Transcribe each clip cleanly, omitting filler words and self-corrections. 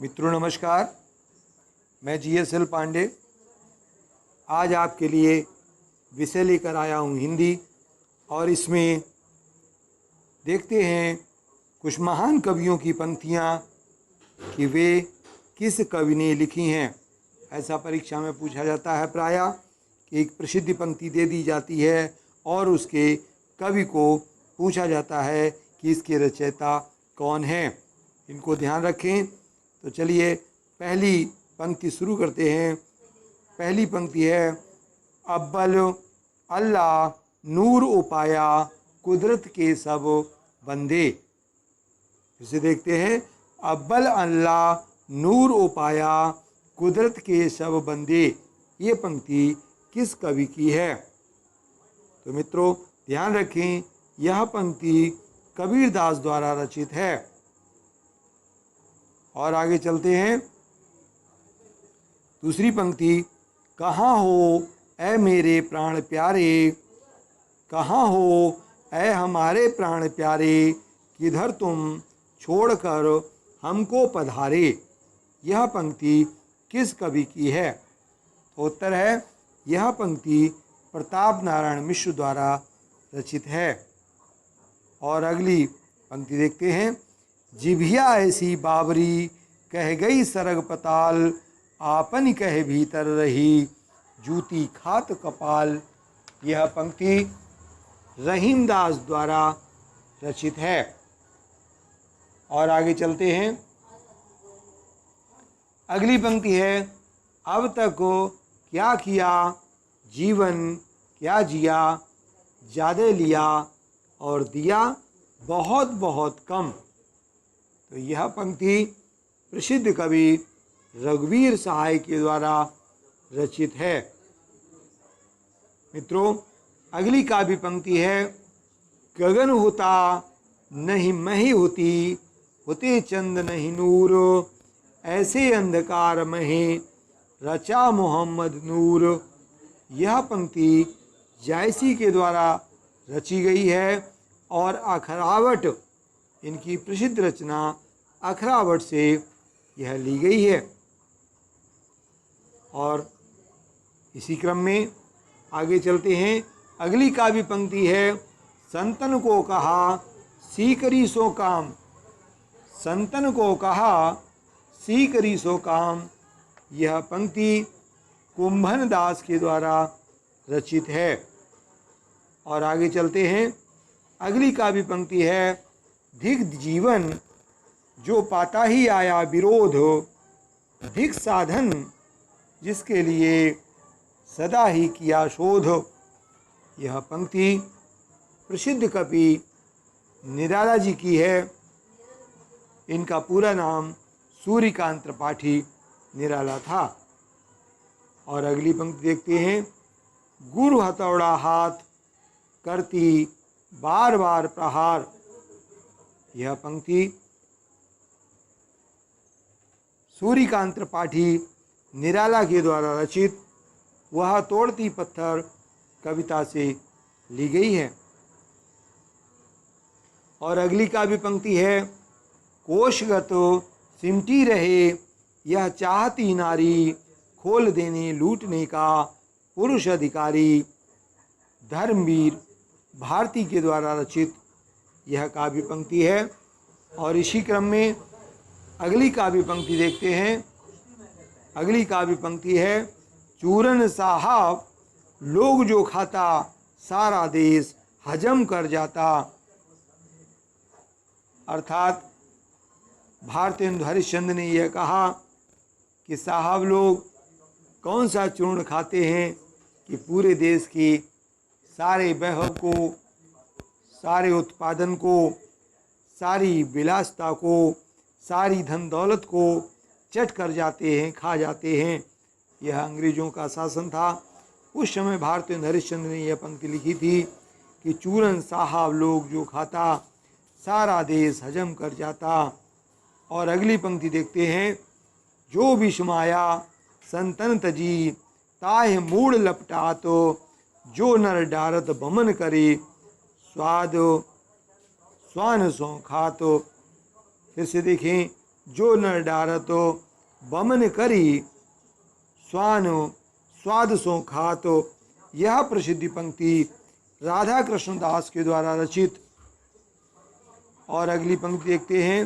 मित्रों नमस्कार, मैं GSL पांडे आज आपके लिए विषय लेकर आया हूँ हिंदी। और इसमें देखते हैं कुछ महान कवियों की पंक्तियाँ कि वे किस कवि ने लिखी हैं। ऐसा परीक्षा में पूछा जाता है प्रायः कि एक प्रसिद्ध पंक्ति दे दी जाती है और उसके कवि को पूछा जाता है कि इसके रचयिता कौन हैं। इनको ध्यान रखें। तो चलिए पहली पंक्ति शुरू करते हैं। पहली पंक्ति है, अव्वल अल्लाह नूर उपाया कुदरत के सब बंदे। इसे देखते हैं, अव्वल अल्लाह नूर उपाया कुदरत के सब बंदे। ये पंक्ति किस कवि की है? तो मित्रों ध्यान रखें, यह पंक्ति कबीरदास द्वारा रचित है। और आगे चलते हैं। दूसरी पंक्ति, कहाँ हो ऐ मेरे प्राण प्यारे, कहाँ हो ऐ हमारे प्राण प्यारे, किधर तुम छोड़कर हमको पधारे। यह पंक्ति किस कवि की है? तो उत्तर है, यह पंक्ति प्रताप नारायण मिश्र द्वारा रचित है। और अगली पंक्ति देखते हैं, जिभिया ऐसी बाबरी कह गई सरग पताल, आपन कह भीतर रही जूती खात कपाल। यह पंक्ति रहीमदास द्वारा रचित है। और आगे चलते हैं। अगली पंक्ति है, अब तक क्या किया जीवन क्या जिया, ज़्यादा लिया और दिया बहुत बहुत कम। तो यह पंक्ति प्रसिद्ध कवि रघुवीर सहाय के द्वारा रचित है। मित्रों अगली काव्य पंक्ति है, गगन होता नहीं मही होती, होते चंद नहीं नूर, ऐसे अंधकार महे रचा मोहम्मद नूर। यह पंक्ति जायसी के द्वारा रची गई है और अखरावट, इनकी प्रसिद्ध रचना अखरावट से यह ली गई है। और इसी क्रम में आगे चलते हैं। अगली काव्य पंक्ति है, संतन को कहा सीकरी सो काम, संतन को कहा सीकरी सो काम। यह पंक्ति कुंभन दास के द्वारा रचित है। और आगे चलते हैं। अगली काव्य पंक्ति है, धिक जीवन जो पाता ही आया विरोध, धिक साधन जिसके लिए सदा ही किया शोध। यह पंक्ति प्रसिद्ध कवि निराला जी की है। इनका पूरा नाम सूर्यकांत त्रिपाठी निराला था। और अगली पंक्ति देखते हैं, गुरु हथौड़ा हाथ करती बार बार प्रहार। यह पंक्ति सूर्यकांत त्रिपाठी निराला के द्वारा रचित वह तोड़ती पत्थर कविता से ली गई है। और अगली काव्य पंक्ति है, कोशगत सिमटी रहे यह चाहती नारी, खोल देने लूटने का पुरुष अधिकारी। धर्मवीर भारती के द्वारा रचित यह काव्य पंक्ति है। और इसी क्रम में अगली काव्य पंक्ति देखते हैं। अगली काव्य पंक्ति है, चूरन साहब लोग जो खाता, सारा देश हजम कर जाता। अर्थात भारतेंदु हरिश्चंद्र ने यह कहा कि साहब लोग कौन सा चूर्ण खाते हैं कि पूरे देश की सारे वैभव को, सारे उत्पादन को, सारी विलासता को, सारी धन दौलत को चट कर जाते हैं, खा जाते हैं। यह अंग्रेजों का शासन था। उस समय भारतेंदु हरिश्चंद्र ने यह पंक्ति लिखी थी कि चूरन साहब लोग जो खाता, सारा देश हजम कर जाता। और अगली पंक्ति देखते हैं, जो विषमाया संतन तजी, ताह मूड लपटा तो, जो नर डारत बमन करे, स्वाद स्वान सो खातो। फिर से देखें, जो नर डारतो बमन करी स्वान स्वाद सो खातो। यह प्रसिद्धि पंक्ति राधा कृष्ण दास के द्वारा रचित। और अगली पंक्ति देखते हैं।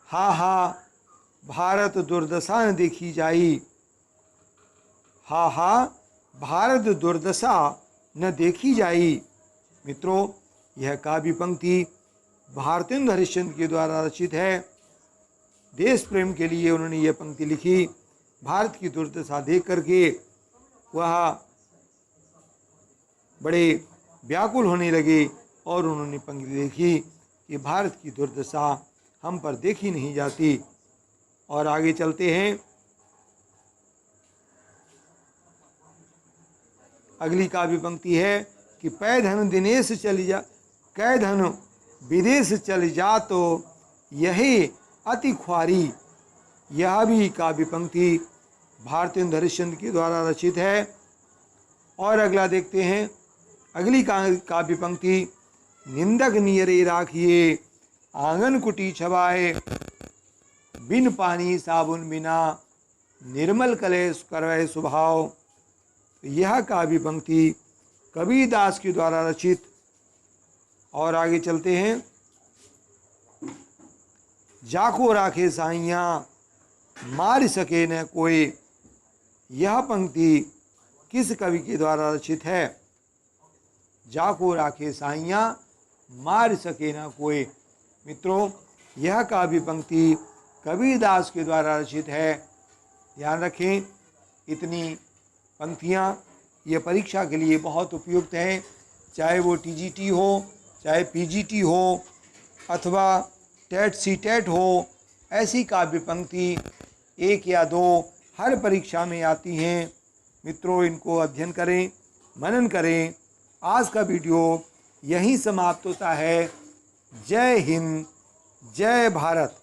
हा हा भारत दुर्दशा न देखी जाई। हा हा भारत दुर्दशा न देखी जाई। मित्रों, यह काव्य पंक्ति भारतेंदु हरिश्चंद्र के द्वारा रचित है। देश प्रेम के लिए उन्होंने यह पंक्ति लिखी। भारत की दुर्दशा देख करके वह बड़े व्याकुल होने लगे और उन्होंने पंक्ति लिखी कि भारत की दुर्दशा हम पर देखी नहीं जाती। और आगे चलते हैं। अगली काव्य पंक्ति है कि पै धन दिनेश चली जा, कै धन विदेश चल जा तो यही अति ख्वारी। यह भी काव्य पंक्ति भारतेंदु हरिश्चंद्र के द्वारा रचित है। और अगला देखते हैं। अगली काव्य पंक्ति निंदक नियरे राखिए आंगन कुटी छवाए बिन पानी साबुन बिना निर्मल कलेश करवै स्वभाव। यह काव्य पंक्ति कबीरदास के द्वारा रचित। और आगे चलते हैं। जाको राखे साइयाँ मार सके न कोई। यह पंक्ति किस कवि के द्वारा रचित है? जाको राखे साइयाँ मार सके न कोई। मित्रों, यह काव्य पंक्ति कबीरदास के द्वारा रचित है। ध्यान रखें, इतनी पंक्तियाँ ये परीक्षा के लिए बहुत उपयुक्त हैं। चाहे वो टीजीटी हो, चाहे पीजीटी हो, अथवा टेट सीटेट हो, ऐसी काव्य पंक्ति एक या दो हर परीक्षा में आती हैं। मित्रों, इनको अध्ययन करें, मनन करें। आज का वीडियो यहीं समाप्त होता है। जय हिंद, जय भारत।